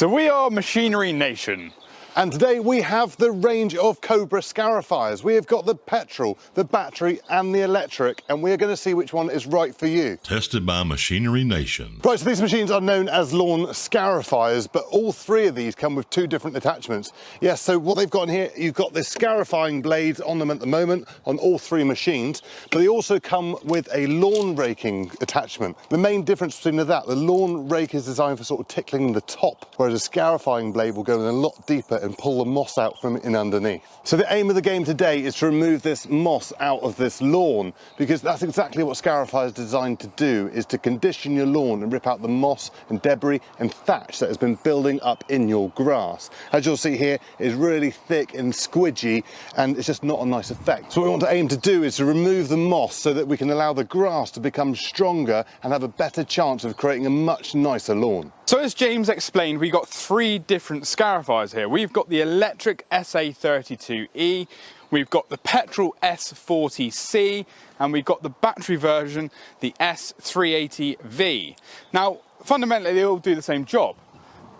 So we are Machinery Nation. And today we have the range of Cobra Scarifiers. We have got the petrol, the battery and the electric, and we're going to see which one is right for you. Tested by Machinery Nation. Right, so these machines are known as lawn scarifiers, but all three of these come with two different attachments. Yes, so what they've got in here, you've got the scarifying blades on them at the moment on all three machines, but they also come with a lawn raking attachment. The main difference between that, the lawn rake is designed for sort of tickling the top, whereas a scarifying blade will go in a lot deeper and pull the moss out from in underneath. So the aim of the game today is to remove this moss out of this lawn, because that's exactly what Scarifier is designed to do, is to condition your lawn and rip out the moss and debris and thatch that has been building up in your grass. As you'll see here, it's really thick and squidgy and it's just not a nice effect. So what we want to aim to do is to remove the moss so that we can allow the grass to become stronger and have a better chance of creating a much nicer lawn. So as James explained, we've got three different Scarifiers here. We've got the electric SA32E, we've got the petrol S40C, and we've got the battery version, the S380V. Now, fundamentally, they all do the same job,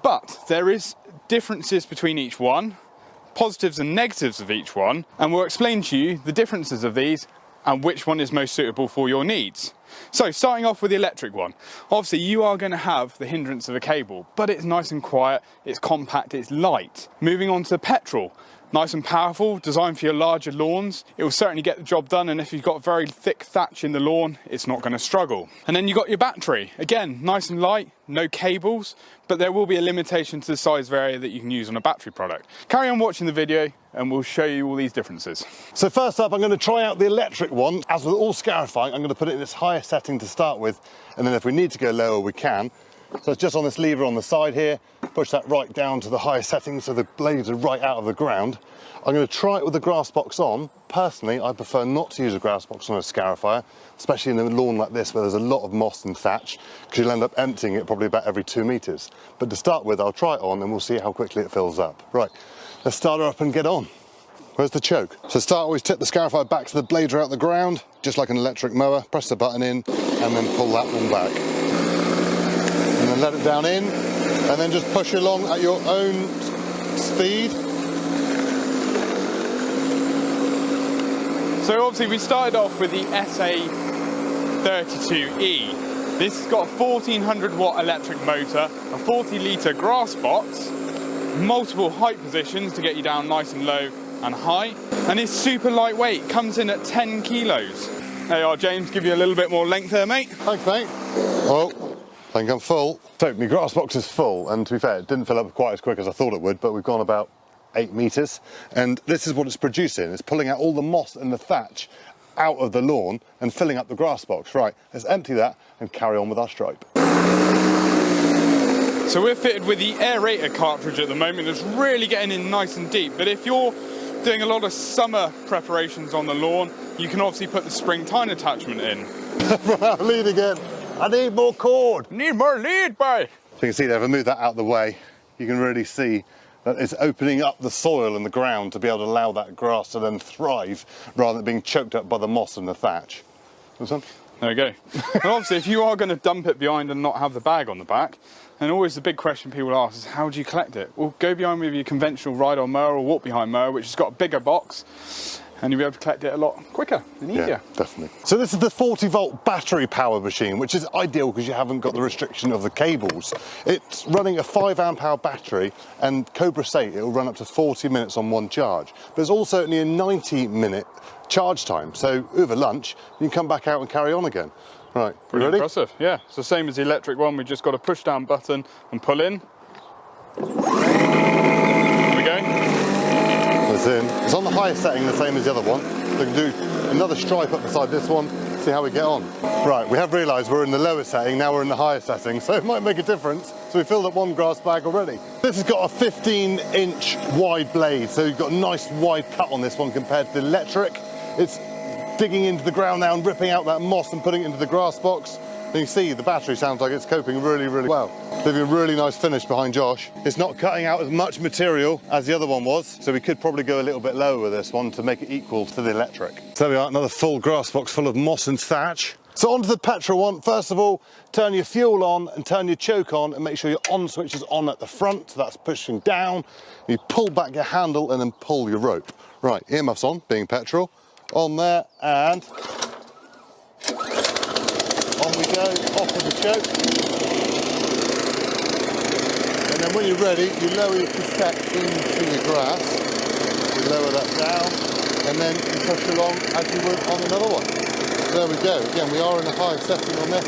but there is differences between each one, positives and negatives of each one, and we'll explain to you the differences of these and which one is most suitable for your needs. So starting off with the electric one, obviously you are going to have the hindrance of a cable, but it's nice and quiet, it's compact, it's light. Moving on to the petrol, nice and powerful, designed for your larger lawns. It will certainly get the job done, and if you've got very thick thatch in the lawn, it's not going to struggle. And then you've got your battery, again nice and light, no cables, but there will be a limitation to the size of area that you can use on a battery product. Carry on watching the video and we'll show you all these differences. So first up, I'm going to try out the electric one. As with all scarifying, I'm going to put it in its higher setting to start with, and then if we need to go lower, we can. So it's just on this lever on the side here, push that right down to the higher setting so the blades are right out of the ground. I'm going to try it with the grass box on. Personally, I prefer not to use a grass box on a scarifier, especially in a lawn like this where there's a lot of moss and thatch, because you'll end up emptying it probably about every 2 meters. But to start with, I'll try it on and we'll see how quickly it fills up. Right, let's start her up and get on. Where's the choke? So start, always tip the scarifier back so the blades are out the ground, just like an electric mower. Press the button in and then pull that one back. And then let it down in, and then just push along at your own speed. So obviously we started off with the SA32E. This has got a 1400 watt electric motor, a 40 litre grass box, multiple height positions to get you down nice and low and high, and it's super lightweight, comes in at 10 kilos. There you are, James, give you a little bit more length there, mate. Thanks, mate. Oh, I think I'm full. So my grass box is full, and to be fair, it didn't fill up quite as quick as I thought it would, but we've gone about 8 meters, and this is what it's producing. It's pulling out all the moss and the thatch out of the lawn and filling up the grass box. Right, let's empty that and carry on with our stripe. So we're fitted with the aerator cartridge at the moment. It's really getting in nice and deep, but if you're doing a lot of summer preparations on the lawn, you can obviously put the spring tine attachment in. Right, lead again. I need more cord. Need more lead, boy. So you can see there, if I move that out of the way, you can really see that it's opening up the soil and the ground to be able to allow that grass to then thrive rather than being choked up by the moss and the thatch. There we go. And obviously, if you are going to dump it behind and not have the bag on the back, and always the big question people ask is, how do you collect it? Well, go behind with your conventional ride-on mower or walk-behind mower, which has got a bigger box, and you'll be able to collect it a lot quicker and easier. Yeah, definitely. So this is the 40-volt battery power machine, which is ideal because you haven't got the restriction of the cables. It's running a 5 amp hour battery, and Cobra say it will run up to 40 minutes on one charge. But there's also only a 90-minute charge time, so over lunch you can come back out and carry on again. Right, pretty ready? Impressive, yeah. It's the same as the electric one. We've just got a push down button and pull in. There we go. It's in. It's on the highest setting, the same as the other one. So we can do another stripe up beside this one, see how we get on. Right, we have realised we're in the lower setting, now we're in the higher setting, so it might make a difference. So we filled up one grass bag already. This has got a 15-inch wide blade, so you've got a nice wide cut on this one compared to the electric. It's digging into the ground now and ripping out that moss and putting it into the grass box. And you see the battery sounds like it's coping really, really well. Leaving a really nice finish behind Josh. It's not cutting out as much material as the other one was, so we could probably go a little bit lower with this one to make it equal to the electric. So there we are, another full grass box full of moss and thatch. So onto the petrol one. First of all, turn your fuel on and turn your choke on and make sure your on switch is on at the front, so that's pushing down. You pull back your handle and then pull your rope. Right, earmuffs on, being petrol, on there, and on we go, off with the choke. And then when you're ready, you lower your cassette into the grass, you lower that down, and then you push along as you would on another one. There we go. Again, we are in a high setting on this.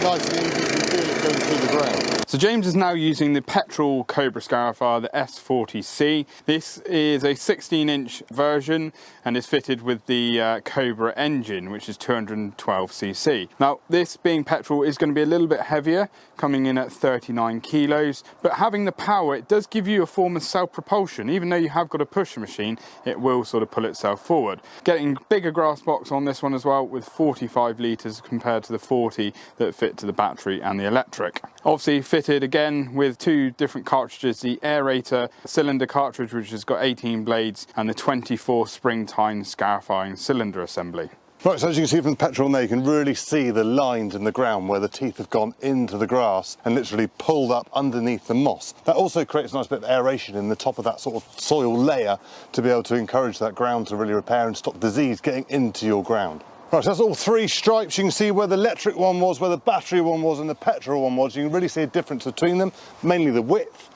Nice and easy, you can feel it going through the ground. So James is now using the Petrol Cobra Scarifier, the S40C. This is a 16-inch version and is fitted with the Cobra engine, which is 212cc. Now, this being petrol is going to be a little bit heavier, coming in at 39 kilos, but having the power, it does give you a form of self-propulsion. Even though you have got a pusher machine, it will sort of pull itself forward. Getting bigger grass box on this one as well, with 45 litres compared to the 40 that fit to the battery and the electric. Obviously fitted again with two different cartridges, the aerator cylinder cartridge, which has got 18 blades, and the 24 spring-tine scarifying cylinder assembly. Right, so as you can see from the petrol there, you can really see the lines in the ground where the teeth have gone into the grass and literally pulled up underneath the moss. That also creates a nice bit of aeration in the top of that sort of soil layer to be able to encourage that ground to really repair and stop disease getting into your ground. Right, so that's all three stripes. You can see where the electric one was, where the battery one was, and the petrol one was. You can really see a difference between them, mainly the width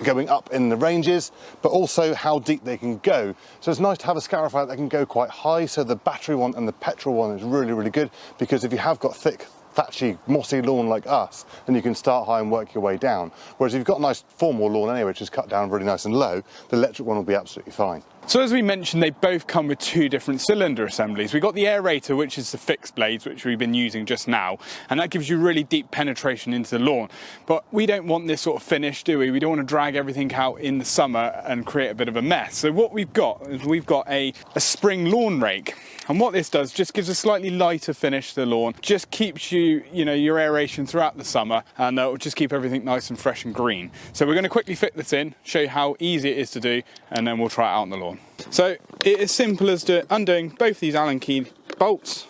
going up in the ranges, but also how deep they can go. So it's nice to have a Scarifier that can go quite high. So the battery one and the petrol one is really, really good, because if you have got thick, thatchy, mossy lawn like us, then you can start high and work your way down. Whereas if you've got a nice formal lawn anyway, which is cut down really nice and low, the electric one will be absolutely fine. So as we mentioned, they both come with two different cylinder assemblies. We've got the aerator, which is the fixed blades, which we've been using just now, and that gives you really deep penetration into the lawn. But we don't want this sort of finish, do we? We don't want to drag everything out in the summer and create a bit of a mess. So what we've got is we've got a spring lawn rake. And what this does, just gives a slightly lighter finish to the lawn, just keeps your aeration throughout the summer, and it will just keep everything nice and fresh and green. So we're going to quickly fit this in, show you how easy it is to do, and then we'll try it out on the lawn. So it is simple as undoing both these Allen key bolts.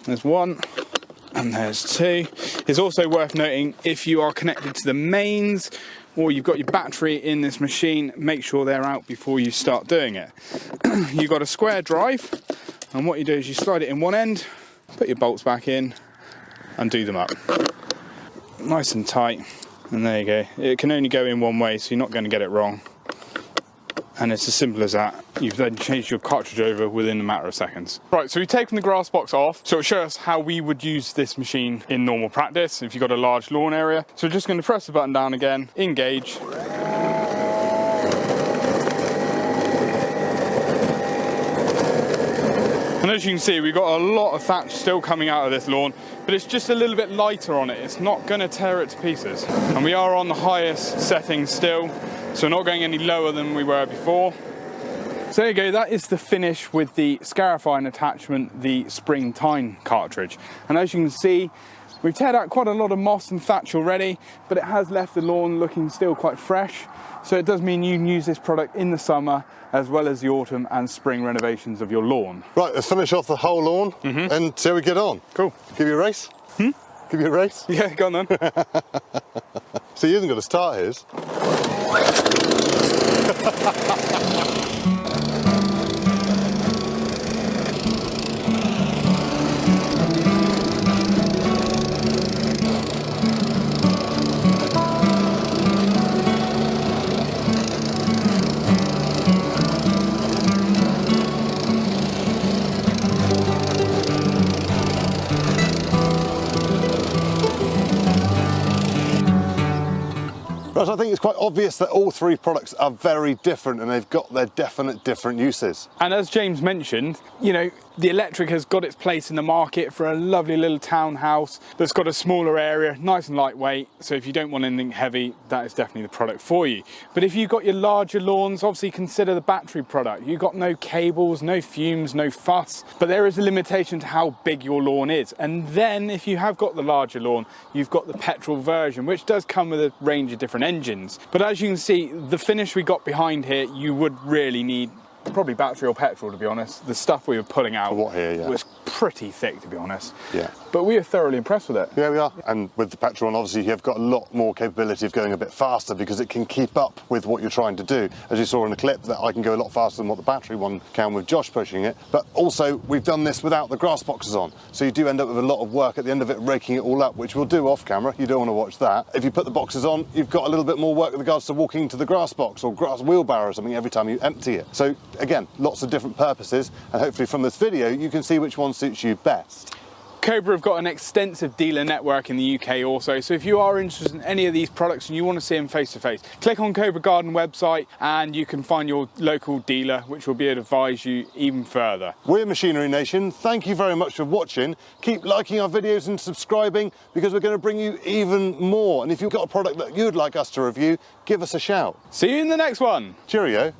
There's one and there's two. It's also worth noting, if you are connected to the mains or you've got your battery in this machine, make sure they're out before you start doing it. You've got a square drive, and what you do is you slide it in one end, put your bolts back in and do them up. Nice and tight, and there you go. It can only go in one way, so you're not going to get it wrong. And it's as simple as that. You've then changed your cartridge over within a matter of seconds. Right, so we've taken the grass box off, so it'll show us how we would use this machine in normal practice if you've got a large lawn area. So we're just going to press the button down again, engage. And as you can see, we've got a lot of thatch still coming out of this lawn, but it's just a little bit lighter on it. It's not going to tear it to pieces. And we are on the highest setting still, so we're not going any lower than we were before. So there you go, that is the finish with the Scarifier attachment, the spring tine cartridge. And as you can see, we've teared out quite a lot of moss and thatch already, but it has left the lawn looking still quite fresh. So it does mean you can use this product in the summer as well as the autumn and spring renovations of your lawn. Right, let's finish off the whole lawn and see how we get on. Cool. Give you a race? Give you a race? Yeah, go on then. So he hasn't got to start his. I think it's quite obvious that all three products are very different and they've got their definite different uses. And as James mentioned, you know, the electric has got its place in the market for a lovely little townhouse that's got a smaller area, nice and lightweight. So if you don't want anything heavy, that is definitely the product for you. But if you've got your larger lawns, obviously consider the battery product. You've got no cables, no fumes, no fuss, but there is a limitation to how big your lawn is. And then if you have got the larger lawn, you've got the petrol version, which does come with a range of different engines. But as you can see, the finish we got behind here, you would really need probably battery or petrol, to be honest. The stuff we were pulling out was pretty thick, to be honest. Yeah. But we are thoroughly impressed with it. Yeah, we are. And with the Petrol one, obviously, you've got a lot more capability of going a bit faster because it can keep up with what you're trying to do. As you saw in the clip, that I can go a lot faster than what the battery one can with Josh pushing it. But also, we've done this without the grass boxes on. So you do end up with a lot of work at the end of it, raking it all up, which we'll do off camera. You don't want to watch that. If you put the boxes on, you've got a little bit more work with regards to walking to the grass box or grass wheelbarrow or something every time you empty it. So again, lots of different purposes. And hopefully from this video, you can see which one suits you best. Cobra have got an extensive dealer network in the UK also, so if you are interested in any of these products and you want to see them face to face, click on Cobra Garden website and you can find your local dealer, which will be able to advise you even further. We're Machinery Nation. Thank you very much for watching. Keep liking our videos and subscribing because we're going to bring you even more. And if you've got a product that you'd like us to review, give us a shout. See you in the next one. Cheerio.